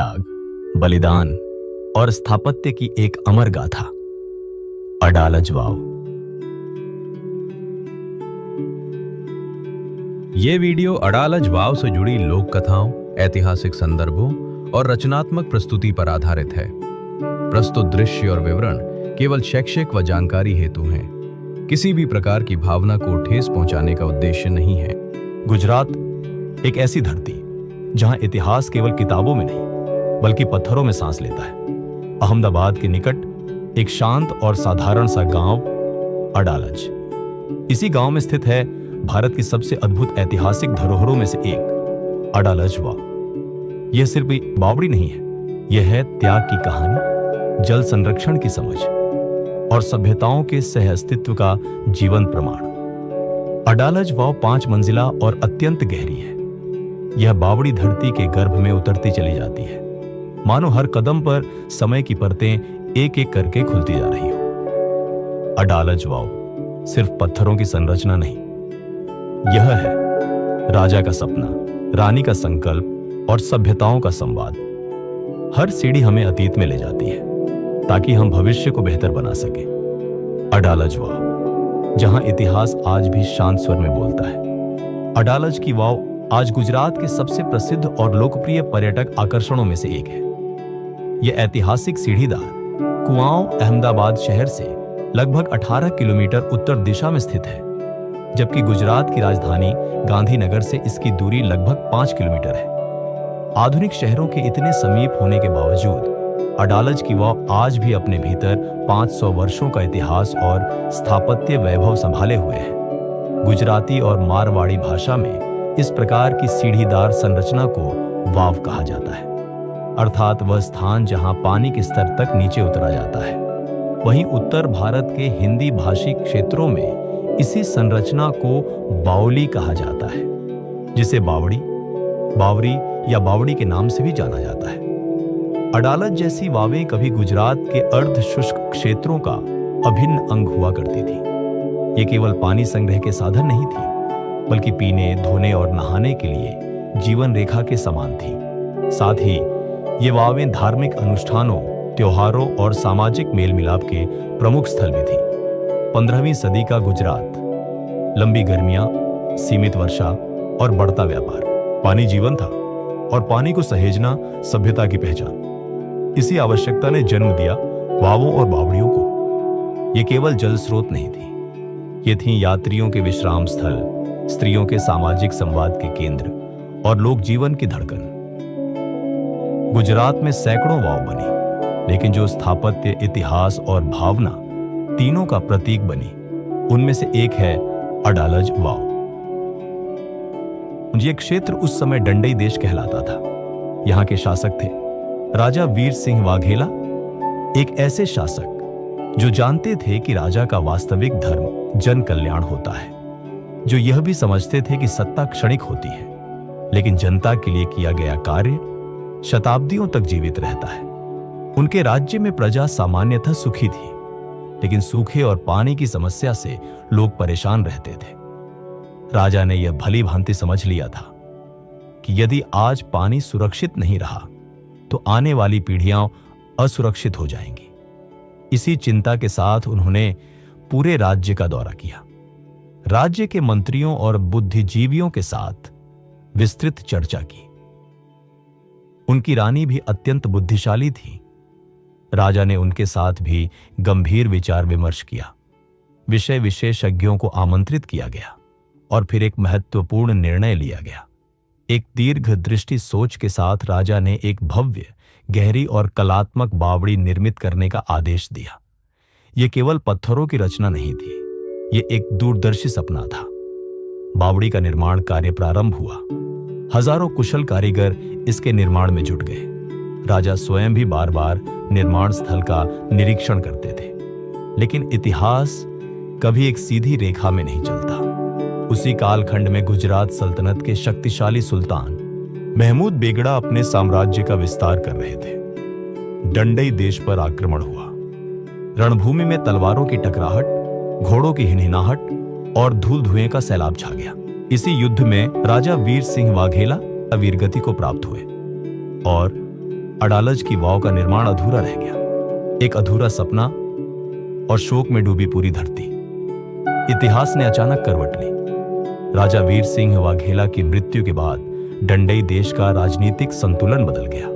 त्याग, बलिदान और स्थापत्य की एक अमर गाथा, अडालज वाव। ये वीडियो अडालज वाव से जुड़ी लोक कथाओं, ऐतिहासिक संदर्भों और रचनात्मक प्रस्तुति पर आधारित है। प्रस्तुत दृश्य और विवरण केवल शैक्षिक व जानकारी हेतु हैं। किसी भी प्रकार की भावना को ठेस पहुंचाने का उद्देश्य नहीं है। गुजरात एक ऐसी धरती जहां इतिहास केवल किताबों में नहीं बल्कि पत्थरों में सांस लेता है। अहमदाबाद के निकट एक शांत और साधारण सा गांव अडालज। इसी गांव में स्थित है भारत की सबसे अद्भुत ऐतिहासिक धरोहरों में से एक, अडालज वाव। यह सिर्फ बावड़ी नहीं है, यह है त्याग की कहानी, जल संरक्षण की समझ और सभ्यताओं के सहअस्तित्व का जीवंत प्रमाण। अडालज वाव 5 मंजिला और अत्यंत गहरी है। यह बावड़ी धरती के गर्भ में उतरती चली जाती है, मानो हर कदम पर समय की परतें एक एक करके खुलती जा रही हो। अडालज वाव सिर्फ पत्थरों की संरचना नहीं, यह है राजा का सपना, रानी का संकल्प और सभ्यताओं का संवाद। हर सीढ़ी हमें अतीत में ले जाती है ताकि हम भविष्य को बेहतर बना सके। अडालज वाव, जहां इतिहास आज भी शांत स्वर में बोलता है। अडालज की वाव आज गुजरात के सबसे प्रसिद्ध और लोकप्रिय पर्यटक आकर्षणों में से एक है। यह ऐतिहासिक सीढ़ीदार कुआंव अहमदाबाद शहर से लगभग 18 किलोमीटर उत्तर दिशा में स्थित है, जबकि गुजरात की राजधानी गांधीनगर से इसकी दूरी लगभग 5 किलोमीटर है। आधुनिक शहरों के इतने समीप होने के बावजूद अडालज की वाव आज भी अपने भीतर 500 वर्षों का इतिहास और स्थापत्य वैभव संभाले हुए है। गुजराती और मारवाड़ी भाषा में इस प्रकार की सीढ़ीदार संरचना को वाव कहा जाता है, अर्थात वह स्थान जहां पानी के स्तर तक नीचे उतरा जाता है। वहीं उत्तर भारत के हिंदी भाषी क्षेत्रों में इसी संरचना को बावली कहा जाता है, जिसे बावड़ी, बावरी या बावड़ी के नाम से भी जाना जाता है। अडालज जैसी वावें कभी गुजरात के अर्ध शुष्क क्षेत्रों का अभिन्न अंग हुआ करती थी। ये केवल पानी संग्रह के साधन नहीं थी, बल्कि पीने, धोने और नहाने के लिए जीवन रेखा के समान थी। साथ ही ये वावें धार्मिक अनुष्ठानों, त्योहारों और सामाजिक मेल मिलाप के प्रमुख स्थल भी थी। 15वीं सदी का गुजरात, लंबी गर्मियां, सीमित वर्षा और बढ़ता व्यापार। पानी जीवन था और पानी को सहेजना सभ्यता की पहचान। इसी आवश्यकता ने जन्म दिया वावों और बावड़ियों को। ये केवल जल स्रोत नहीं थी, ये थीं यात्रियों के विश्राम स्थल, स्त्रियों के सामाजिक संवाद के केंद्र और लोक जीवन की धड़कन। गुजरात में सैकड़ों वाव बनी, लेकिन जो स्थापत्य, इतिहास और भावना तीनों का प्रतीक बनी, उनमें से एक है अडालज वाव। ये क्षेत्र उस समय डंडई देश कहलाता था। यहां के शासक थे राजा वीर सिंह वाघेला, एक ऐसे शासक जो जानते थे कि राजा का वास्तविक धर्म जन कल्याण होता है, जो यह भी समझते थे कि सत्ता क्षणिक होती है, लेकिन जनता के लिए किया गया कार्य शताब्दियों तक जीवित रहता है। उनके राज्य में प्रजा सामान्यतः सुखी थी, लेकिन सूखे और पानी की समस्या से लोग परेशान रहते थे। राजा ने यह भली भांति समझ लिया था कि यदि आज पानी सुरक्षित नहीं रहा तो आने वाली पीढ़ियां असुरक्षित हो जाएंगी। इसी चिंता के साथ उन्होंने पूरे राज्य का दौरा किया, राज्य के मंत्रियों और बुद्धिजीवियों के साथ विस्तृत चर्चा की। उनकी रानी भी अत्यंत बुद्धिशाली थी। राजा ने उनके साथ भी गंभीर विचार विमर्श किया। विषय विशेषज्ञों को आमंत्रित किया गया और फिर एक महत्वपूर्ण निर्णय लिया गया। एक दीर्घ दृष्टि सोच के साथ राजा ने एक भव्य, गहरी और कलात्मक बावड़ी निर्मित करने का आदेश दिया। यह केवल पत्थरों की रचना नहीं थी, यह एक दूरदर्शी सपना था। बावड़ी का निर्माण कार्य प्रारंभ हुआ। हजारों कुशल कारीगर इसके निर्माण में जुट गए। राजा स्वयं भी बार बार निर्माण स्थल का निरीक्षण करते थे, लेकिन इतिहास कभी एक सीधी रेखा में नहीं चलता। उसी कालखंड में गुजरात सल्तनत के शक्तिशाली सुल्तान महमूद बेगड़ा अपने साम्राज्य का विस्तार कर रहे थे। डंडई देश पर आक्रमण हुआ। रणभूमि में तलवारों की टकराहट, घोड़ों की हिनहिनाहट और धूल धुएं का सैलाब छा गया। इसी युद्ध में राजा वीर सिंह वाघेला वीरगति को प्राप्त हुए और अडालज की वाव का निर्माण अधूरा रह गया। एक अधूरा सपना और शोक में डूबी पूरी धरती। इतिहास ने अचानक करवट ली। राजा वीर सिंह वाघेला की मृत्यु के बाद डंडई देश का राजनीतिक संतुलन बदल गया।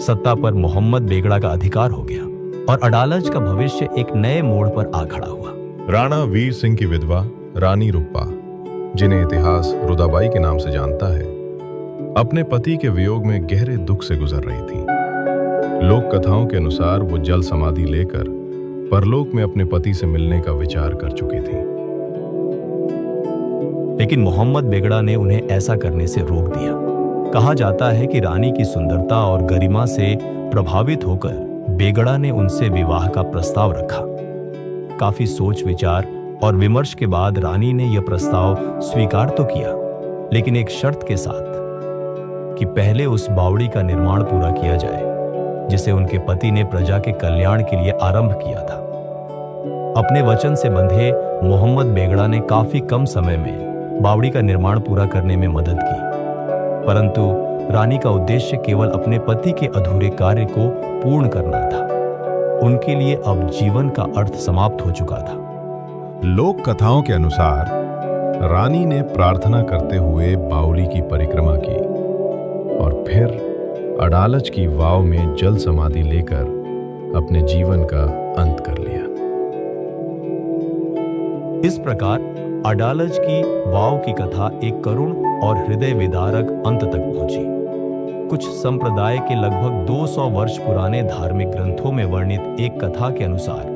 सत्ता पर मोहम्मद बेगड़ा का अधिकार हो गया और अडालज का भविष्य एक नए मोड़ पर आ खड़ा हुआ। राणा वीर सिंह की विधवा रानी रूपा, जिन्हें इतिहास रुदाबाई के नाम से जानता है, अपने पति के वियोग में गहरे दुख से गुजर रही थी। लोक कथाओं के अनुसार वो जल समाधि लेकर परलोक में अपने पति से मिलने का विचार कर चुकी थी। लेकिन मोहम्मद बेगड़ा ने उन्हें ऐसा करने से रोक दिया। कहा जाता है कि रानी की सुंदरता और गरिमा से प्रभावित होकर बेगड़ा ने उनसे विवाह का प्रस्ताव रखा। काफी सोच विचार और विमर्श के बाद रानी ने यह प्रस्ताव स्वीकार तो किया, लेकिन एक शर्त के साथ कि पहले उस बावड़ी का निर्माण पूरा किया जाए जिसे उनके पति ने प्रजा के कल्याण के लिए आरंभ किया था। अपने वचन से बंधे मोहम्मद बेगड़ा ने काफी कम समय में बावड़ी का निर्माण पूरा करने में मदद की, परंतु रानी का उद्देश्य केवल अपने पति के अधूरे कार्य को पूर्ण करना था। उनके लिए अब जीवन का अर्थ समाप्त हो चुका था। लोक कथाओं के अनुसार रानी ने प्रार्थना करते हुए बावली की परिक्रमा की और फिर अडालज की वाव में जल समाधि लेकर अपने जीवन का अंत कर लिया। इस प्रकार अडालज की वाव की कथा एक करुण और हृदय विदारक अंत तक पहुंची। कुछ संप्रदाय के लगभग 200 वर्ष पुराने धार्मिक ग्रंथों में वर्णित एक कथा के अनुसार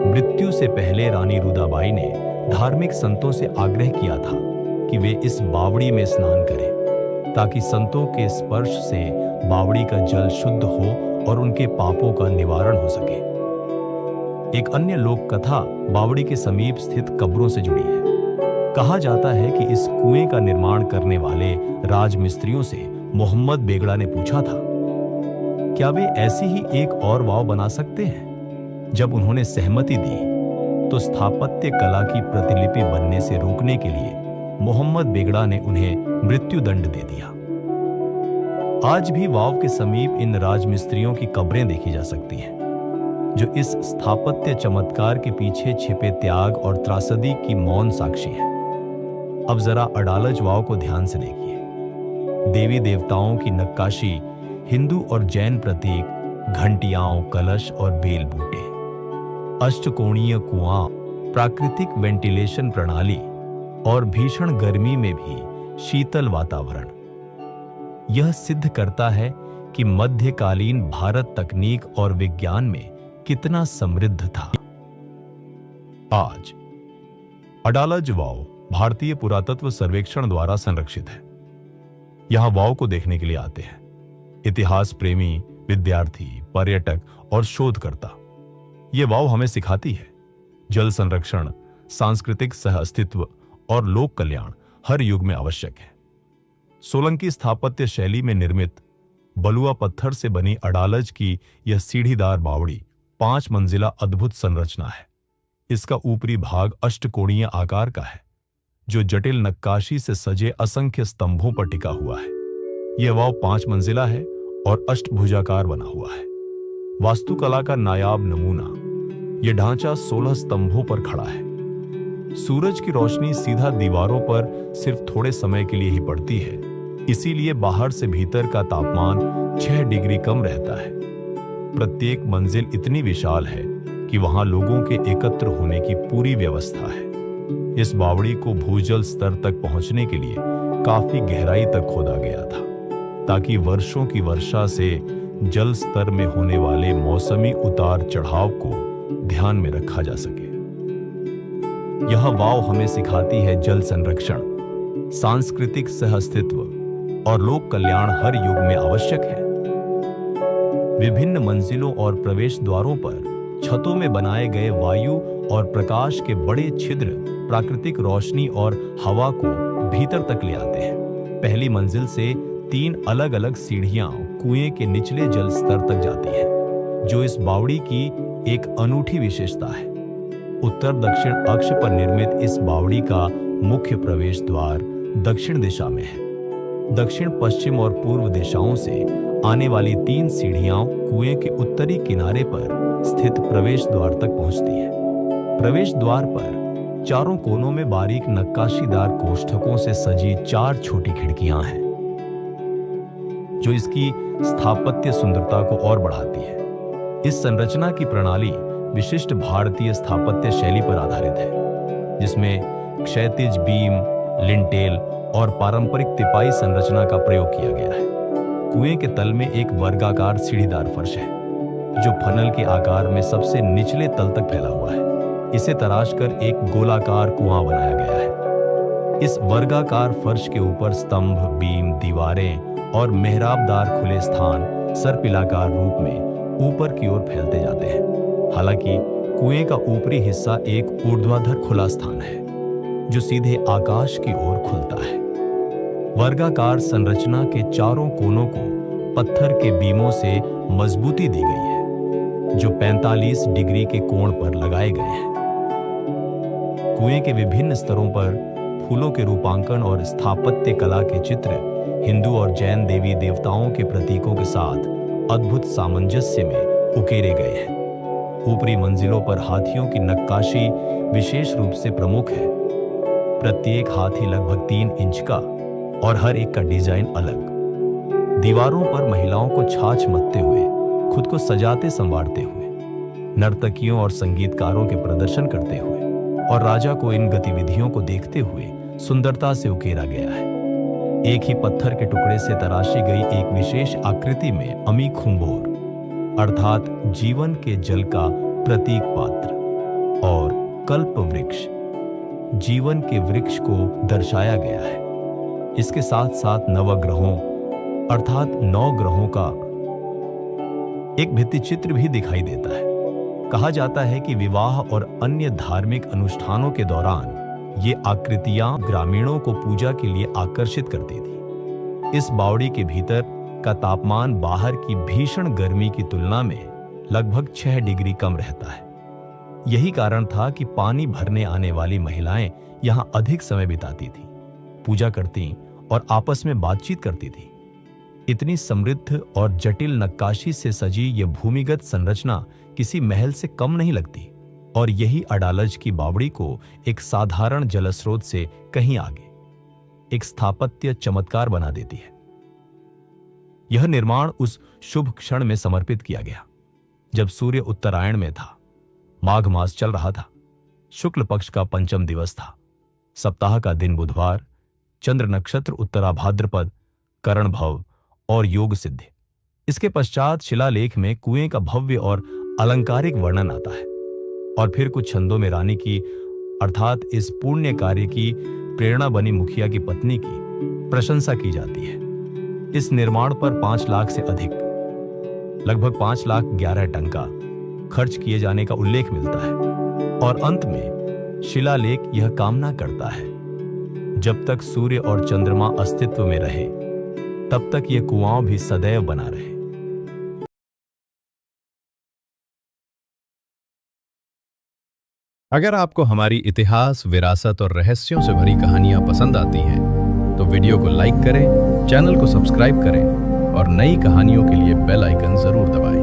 मृत्यु से पहले रानी रुदाबाई ने धार्मिक संतों से आग्रह किया था कि वे इस बावड़ी में स्नान करें ताकि संतों के स्पर्श से बावड़ी का जल शुद्ध हो और उनके पापों का निवारण हो सके। एक अन्य लोक कथा बावड़ी के समीप स्थित कब्रों से जुड़ी है। कहा जाता है कि इस कुएं का निर्माण करने वाले राजमिस्त्रियों से मोहम्मद बेगड़ा ने पूछा था क्या वे ऐसी ही एक और वाव बना सकते हैं। जब उन्होंने सहमति दी तो स्थापत्य कला की प्रतिलिपि बनने से रोकने के लिए मोहम्मद बेगड़ा ने उन्हें मृत्यु दंड दे दिया। आज भी वाव के समीप इन राजमिस्त्रियों की कब्रें देखी जा सकती हैं, जो इस स्थापत्य चमत्कार के पीछे छिपे त्याग और त्रासदी की मौन साक्षी है। अब जरा अडालज वाव को ध्यान से देखिए। देवी देवताओं की नक्काशी, हिंदू और जैन प्रतीक, घंटियाओं, कलश और बेल बूटे, अष्टकोणीय कुआं, प्राकृतिक वेंटिलेशन प्रणाली और भीषण गर्मी में भी शीतल वातावरण, यह सिद्ध करता है कि मध्यकालीन भारत तकनीक और विज्ञान में कितना समृद्ध था। आज अडालज वाव भारतीय पुरातत्व सर्वेक्षण द्वारा संरक्षित है। यहां वाव को देखने के लिए आते हैं इतिहास प्रेमी, विद्यार्थी, पर्यटक और शोधकर्ता। ये वाव हमें सिखाती है जल संरक्षण, सांस्कृतिक सहअस्तित्व और लोक कल्याण हर युग में आवश्यक है। सोलंकी स्थापत्य शैली में निर्मित बलुआ पत्थर से बनी अडालज की यह सीढ़ीदार बावड़ी 5 मंजिला अद्भुत संरचना है। इसका ऊपरी भाग अष्टकोणीय आकार का है, जो जटिल नक्काशी से सजे असंख्य स्तंभों पर टिका हुआ है। यह वाव 5 मंजिला है और अष्टभुजाकार बना हुआ है। वास्तुकला का नायाब नमूना, यह ढांचा 16 स्तंभों पर खड़ा है। सूरज की रोशनी सीधा दीवारों पर सिर्फ थोड़े समय के लिए ही पड़ती है, इसीलिए बाहर से भीतर का तापमान 6 डिग्री कम रहता है। प्रत्येक मंजिल इतनी विशाल है कि वहां लोगों के एकत्र होने की पूरी व्यवस्था है। इस बावड़ी को भूजल स्तर तक पहुंचने के लिए काफी गहराई तक खोदा गया था, ताकि वर्षों की वर्षा से जल स्तर में होने वाले मौसमी उतार चढ़ाव को ध्यान में रखा जा सके। यह वाव हमें सिखाती है जल संरक्षण, सांस्कृतिक सहअस्तित्व और लोक कल्याण हर युग में आवश्यक है। विभिन्न मंजिलों और प्रवेश द्वारों पर छतों में बनाए गए वायु और प्रकाश के बड़े छिद्र प्राकृतिक रोशनी और हवा को भीतर तक ले आते हैं। पहली मंजिल से 3 अलग अलग सीढ़ियां कुएं के निचले जल स्तर तक जाती हैं, जो इस बावड़ी की एक अनूठी विशेषता है। उत्तर दक्षिण अक्ष पर निर्मित इस बावड़ी का मुख्य प्रवेश द्वार दक्षिण दिशा में है। दक्षिण, पश्चिम और पूर्व दिशाओं से आने वाली 3 सीढ़ियां कुएं के उत्तरी किनारे पर स्थित प्रवेश द्वार तक पहुंचती है। प्रवेश द्वार पर चारों कोनों में बारीक नक्काशीदार कोष्ठकों से सजी 4 छोटी खिड़कियां हैं, जो इसकी स्थापत्य सुंदरता को और बढ़ाती है। इस संरचना की प्रणाली विशिष्ट भारतीय स्थापत्य शैली पर आधारित है, जिसमें क्षैतिज बीम, लिंटेल और पारंपरिक तिपाई संरचना का प्रयोग किया गया है। कुएं के तल में एक वर्गाकार सीढ़ीदार फर्श है, जो फनल के आकार में सबसे निचले तल तक फैला हुआ है। इसे तराशकर एक गोलाकार कुआं बनाया गया है। इस वर्गाकार फर्श के ऊपर स्तंभ, बीम, दीवारें और मेहराबदार खुले स्थान सर्पिलाकार रूप में ऊपर की ओर फैलते जाते हैं। हालांकि कुएं का ऊपरी हिस्सा एक ऊर्ध्वाधर खुला स्थान है, जो सीधे आकाश की ओर खुलता है। वर्गाकार संरचना के चारों कोनों को पत्थर के बीमों से मजबूती दी गई है, जो 45 डिग्री के कोण पर लगाए गए हैं। कुएं के विभिन्न स्तरों पर फूलों के रूपांकन और स्थापत्य कला के चित्र हिंदू और जैन देवी देवताओं के प्रतीकों के साथ अद्भुत सामंजस्य में उकेरे गए हैं। ऊपरी मंजिलों पर हाथियों की नक्काशी विशेष रूप से प्रमुख है। प्रत्येक हाथी लगभग 3 इंच का और हर एक का डिजाइन अलग। दीवारों पर महिलाओं को छाछ मथते हुए, खुद को सजाते संवारते हुए, नर्तकियों और संगीतकारों के प्रदर्शन करते हुए और राजा को इन गतिविधियों को देखते हुए सुंदरता से उकेरा गया है। एक ही पत्थर के टुकड़े से तराशी गई एक विशेष आकृति में अमी खुंबोर, अर्थात जीवन के जल का प्रतीक पात्र, और कल्प वृक्ष, जीवन के वृक्ष को दर्शाया गया है। इसके साथ साथ नवग्रहों अर्थात 9 ग्रहों का एक भित्ति चित्र भी दिखाई देता है। कहा जाता है कि विवाह और अन्य धार्मिक अनुष्ठानों के दौरान ये आकृतियां ग्रामीणों को पूजा के लिए आकर्षित करती थी। इस बावड़ी के भीतर का तापमान बाहर की भीषण गर्मी की तुलना में लगभग 6 डिग्री कम रहता है। यही कारण था कि पानी भरने आने वाली महिलाएं यहां अधिक समय बिताती थीं, पूजा करती और आपस में बातचीत करती थीं। इतनी समृद्ध और जटिल नक्काशी से सजी यह भूमिगत संरचना किसी महल से कम नहीं लगती, और यही अडालज की बावड़ी को एक साधारण जलस्रोत से कहीं आगे एक स्थापत्य चमत्कार बना देती है। यह निर्माण उस शुभ क्षण में समर्पित किया गया जब सूर्य उत्तरायण में था। माघ मास चल रहा था। शुक्ल पक्ष का 5वां दिवस था। सप्ताह का दिन बुधवार, चंद्र नक्षत्र उत्तरा भाद्रपद, करण भव और योग सिद्ध। इसके पश्चात शिलालेख में कुएं का भव्य और अलंकारिक वर्णन आता है, और फिर कुछ छंदों में रानी की अर्थात इस पुण्य कार्य की प्रेरणा बनी मुखिया की पत्नी की प्रशंसा की जाती है। इस निर्माण पर 5 लाख से अधिक, लगभग 5,11,000 टंका खर्च किए जाने का उल्लेख मिलता है, और अंत में शिलालेख यह कामना करता है, जब तक सूर्य और चंद्रमा अस्तित्व में रहे तब तक यह कुआं भी सदैव बना रहे। अगर आपको हमारी इतिहास, विरासत और रहस्यों से भरी कहानियां पसंद आती हैं, तो वीडियो को लाइक करें, चैनल को सब्सक्राइब करें और नई कहानियों के लिए बेल आइकन जरूर दबाएं।